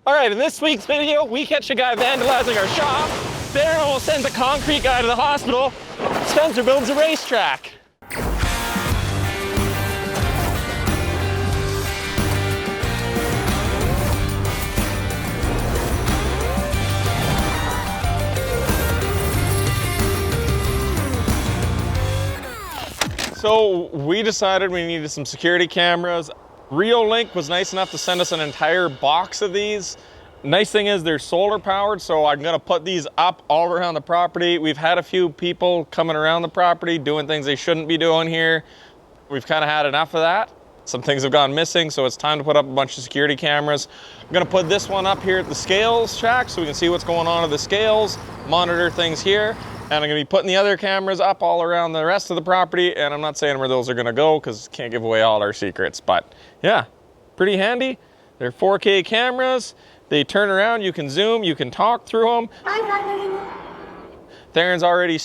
All right, in this week's video, we catch a guy vandalizing our shop. Darren almost sends a concrete guy to the hospital. Spencer builds a racetrack. So we decided we needed some security cameras. Reolink was nice enough to send us an entire box of these. Nice thing is they're solar powered, so I'm gonna put these up all around the property. We've had a few people coming around the property doing things they shouldn't be doing here. We've kind of had enough of that. Some things have gone missing, so it's time to put up a bunch of security cameras. I'm gonna put this one up here at the scales shack so we can see what's going on at the scales, monitor things here. And I'm gonna be putting the other cameras up all around the rest of the property, and I'm not saying where those are gonna go because can't give away all our secrets, but yeah, pretty handy. They're 4K cameras. They turn around, you can zoom, you can talk through them. Darren's already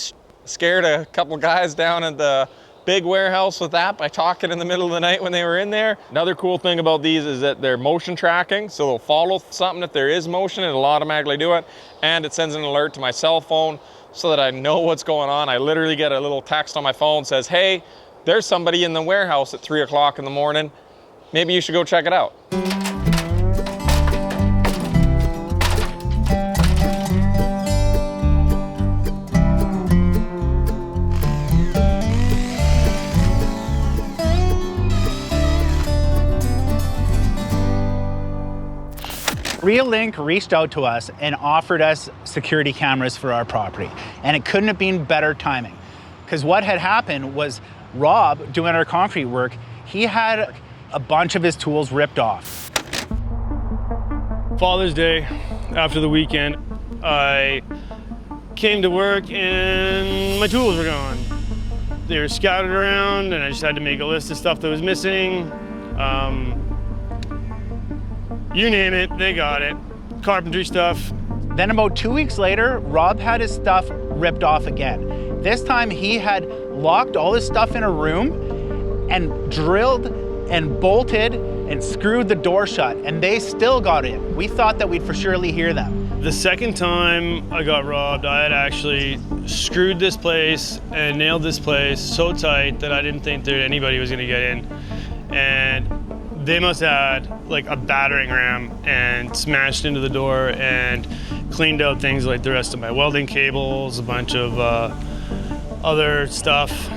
scared a couple guys down at the big warehouse with that by talking in the middle of the night when they were in there. Another cool thing about these is that they're motion tracking, so they'll follow something. If there is motion, it'll automatically do it, and it sends an alert to my cell phone so that I know what's going on. I literally get a little text on my phone that says, hey, there's somebody in the warehouse at 3 o'clock in the morning. Maybe you should go check it out. Reolink reached out to us and offered us security cameras for our property. And it couldn't have been better timing. Because what had happened was Rob, doing our concrete work, he had a bunch of his tools ripped off. Father's Day, after the weekend, I came to work and my tools were gone. They were scattered around and I just had to make a list of stuff that was missing. You name it, they got it. Carpentry stuff. Then about 2 weeks later, Rob had his stuff ripped off again. This time he had locked all his stuff in a room and drilled and bolted and screwed the door shut, and they still got in. We thought that we'd for surely hear them. The second time I got robbed, I had actually screwed this place and nailed this place so tight that I didn't think that anybody was gonna get in. And they must have had like a battering ram and smashed into the door and cleaned out things like the rest of my welding cables, a bunch of other stuff.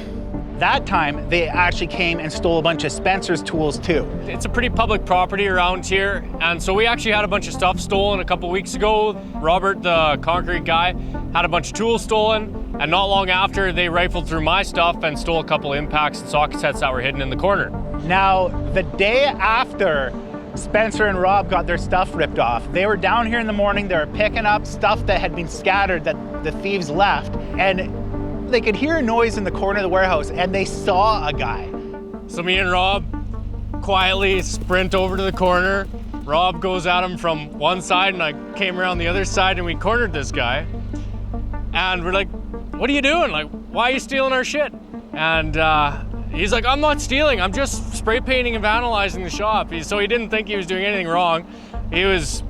That time, they actually came and stole a bunch of Spencer's tools too. It's a pretty public property around here, and so we actually had a bunch of stuff stolen a couple weeks ago. Robert, the concrete guy, had a bunch of tools stolen, and not long after, they rifled through my stuff and stole a couple impacts and socket sets that were hidden in the corner. Now, the day after Spencer and Rob got their stuff ripped off, they were down here in the morning, they were picking up stuff that had been scattered that the thieves left, and they could hear a noise in the corner of the warehouse and they saw a guy. So me and Rob quietly sprint over to the corner. Rob goes at him from one side and I came around the other side and we cornered this guy. And we're like, what are you doing? Like, why are you stealing our shit? And he's like, I'm not stealing, I'm just spray painting and vandalizing the shop. So he didn't think he was doing anything wrong. He was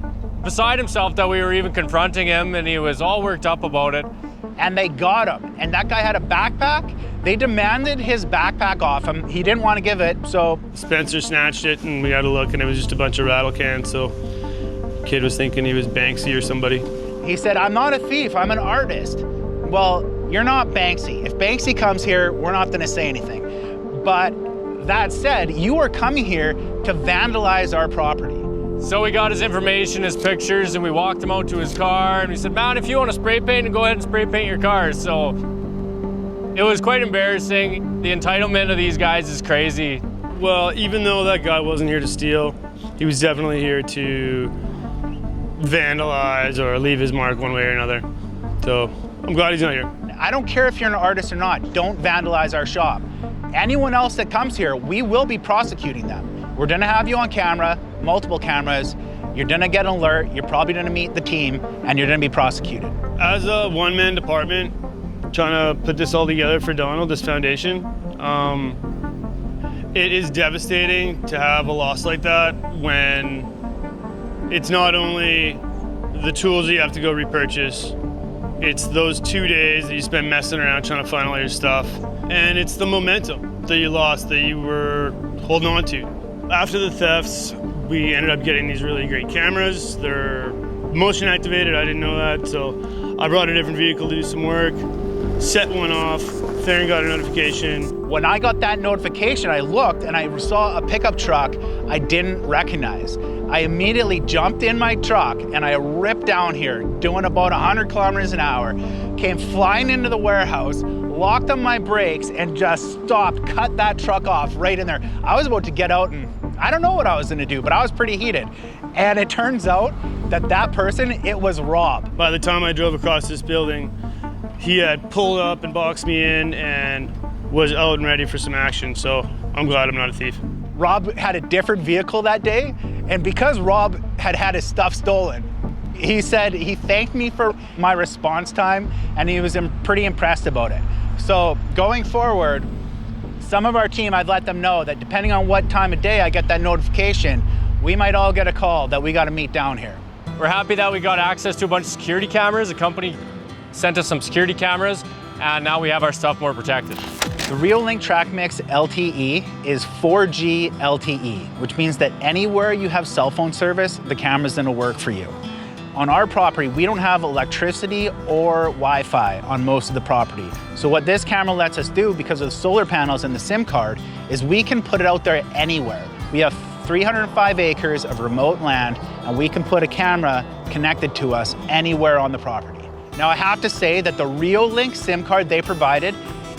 beside himself that we were even confronting him, and he was all worked up about it. And they got him. And that guy had a backpack. They demanded his backpack off him. He didn't want to give it, so. Spencer snatched it and we got a look and it was just a bunch of rattle cans, so kid was thinking he was Banksy or somebody. He said, I'm not a thief, I'm an artist. Well, you're not Banksy. If Banksy comes here, we're not gonna say anything. But that said, you are coming here to vandalize our property. So we got his information, his pictures, and we walked him out to his car, and we said, man, if you want to spray paint, go ahead and spray paint your car. So it was quite embarrassing. The entitlement of these guys is crazy. Well, even though that guy wasn't here to steal, he was definitely here to vandalize or leave his mark one way or another. So I'm glad he's not here. I don't care if you're an artist or not, don't vandalize our shop. Anyone else that comes here, we will be prosecuting them. We're gonna have you on camera, multiple cameras. You're gonna get an alert, you're probably gonna meet the team, and you're gonna be prosecuted. As a one-man department, trying to put this all together for Donald, this foundation, it is devastating to have a loss like that when it's not only the tools that you have to go repurchase, it's those 2 days that you spend messing around trying to find all your stuff, and it's the momentum that you lost that you were holding on to. After the thefts, we ended up getting these really great cameras. They're motion activated, I didn't know that, so I brought a different vehicle to do some work, set one off, Theron got a notification. When I got that notification, I looked and I saw a pickup truck I didn't recognize. I immediately jumped in my truck and I ripped down here, doing about 100 kilometers an hour, came flying into the warehouse, locked on my brakes and just stopped, cut that truck off right in there. I was about to get out and I don't know what I was gonna do, but I was pretty heated. And it turns out that that person, it was Rob. By the time I drove across this building, he had pulled up and boxed me in and was out and ready for some action, so I'm glad I'm not a thief. Rob had a different vehicle that day, and because Rob had his stuff stolen, he said he thanked me for my response time, and he was pretty impressed about it. So going forward, some of our team, I've let them know that depending on what time of day I get that notification, we might all get a call that we got to meet down here. We're happy that we got access to a bunch of security cameras. The company sent us some security cameras, and now we have our stuff more protected. The Reolink TrackMix LTE is 4G LTE, which means that anywhere you have cell phone service, the camera's gonna work for you. On our property, we don't have electricity or Wi-Fi on most of the property. So what this camera lets us do, because of the solar panels and the SIM card, is we can put it out there anywhere. We have 305 acres of remote land, and we can put a camera connected to us anywhere on the property. Now I have to say that the Reolink SIM card they provided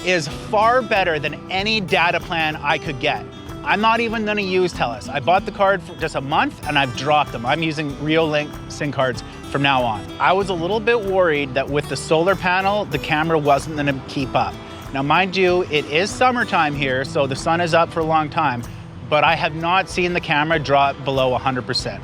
is far better than any data plan I could get. I'm not even gonna use TELUS. I bought the card for just a month and I've dropped them. I'm using Reolink SIM cards from now on. I was a little bit worried that with the solar panel, the camera wasn't gonna keep up. Now mind you, it is summertime here, so the sun is up for a long time, but I have not seen the camera drop below 100%.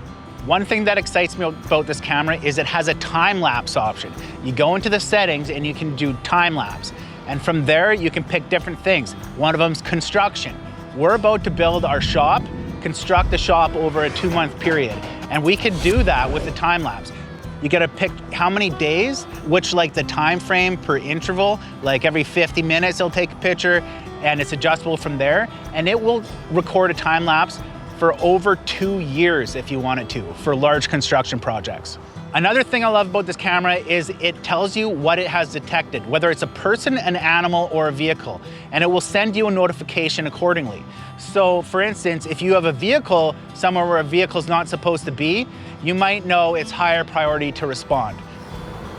One thing that excites me about this camera is it has a time-lapse option. You go into the settings and you can do time-lapse. And from there, you can pick different things. One of them's construction. We're about to build our shop, construct the shop over a 2-month period. And we could do that with the time-lapse. You gotta pick how many days, which like the time frame per interval, like every 50 minutes it'll take a picture, and it's adjustable from there. And it will record a time-lapse for over 2 years if you want it to, for large construction projects. Another thing I love about this camera is it tells you what it has detected, whether it's a person, an animal, or a vehicle, and it will send you a notification accordingly. So for instance, if you have a vehicle somewhere where a vehicle's not supposed to be, you might know it's higher priority to respond.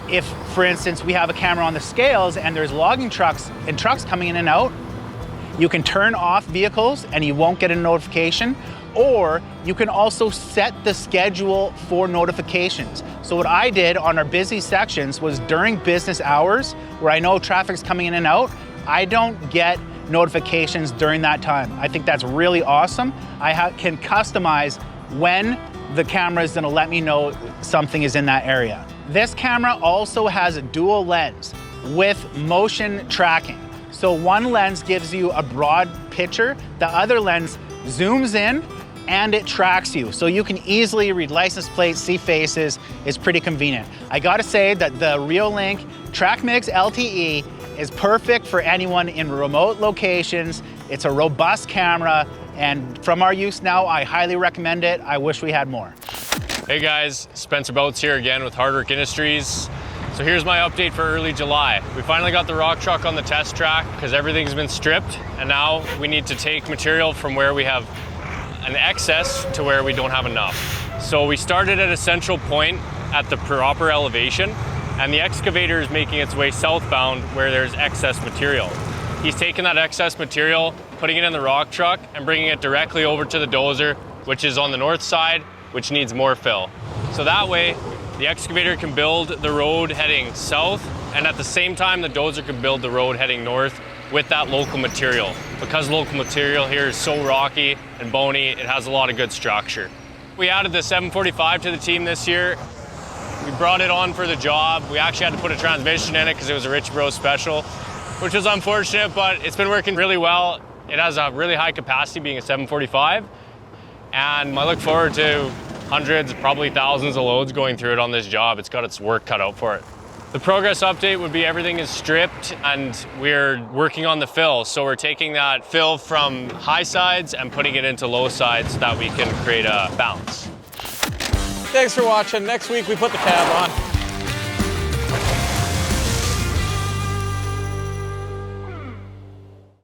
If, for instance, we have a camera on the scales and there's logging trucks and trucks coming in and out, you can turn off vehicles and you won't get a notification, or you can also set the schedule for notifications. So what I did on our busy sections was during business hours, where I know traffic's coming in and out, I don't get notifications during that time. I think that's really awesome. I can customize when the camera is gonna let me know something is in that area. This camera also has a dual lens with motion tracking. So one lens gives you a broad picture, the other lens zooms in and it tracks you. So you can easily read license plates, see faces. It's pretty convenient. I gotta say that the Reolink TrackMix LTE is perfect for anyone in remote locations. It's a robust camera, and from our use now, I highly recommend it. I wish we had more. Hey guys, Spencer Boats here again with Hardwork Industries. So here's my update for early July. We finally got the rock truck on the test track because everything's been stripped, and now we need to take material from where we have an excess to where we don't have enough. So we started at a central point at the proper elevation, and the excavator is making its way southbound where there's excess material. He's taking that excess material, putting it in the rock truck, and bringing it directly over to the dozer, which is on the north side, which needs more fill. So that way, the excavator can build the road heading south, and at the same time, the dozer can build the road heading north with that local material. Because local material here is so rocky and bony, it has a lot of good structure. We added the 745 to the team this year. We brought it on for the job. We actually had to put a transmission in it because it was a Rich Bro special, which was unfortunate, but it's been working really well. It has a really high capacity being a 745, and I look forward to hundreds, probably thousands of loads going through it on this job. It's got its work cut out for it. The progress update would be everything is stripped and we're working on the fill. So we're taking that fill from high sides and putting it into low sides so that we can create a balance. Thanks for watching. Next week we put the cab on.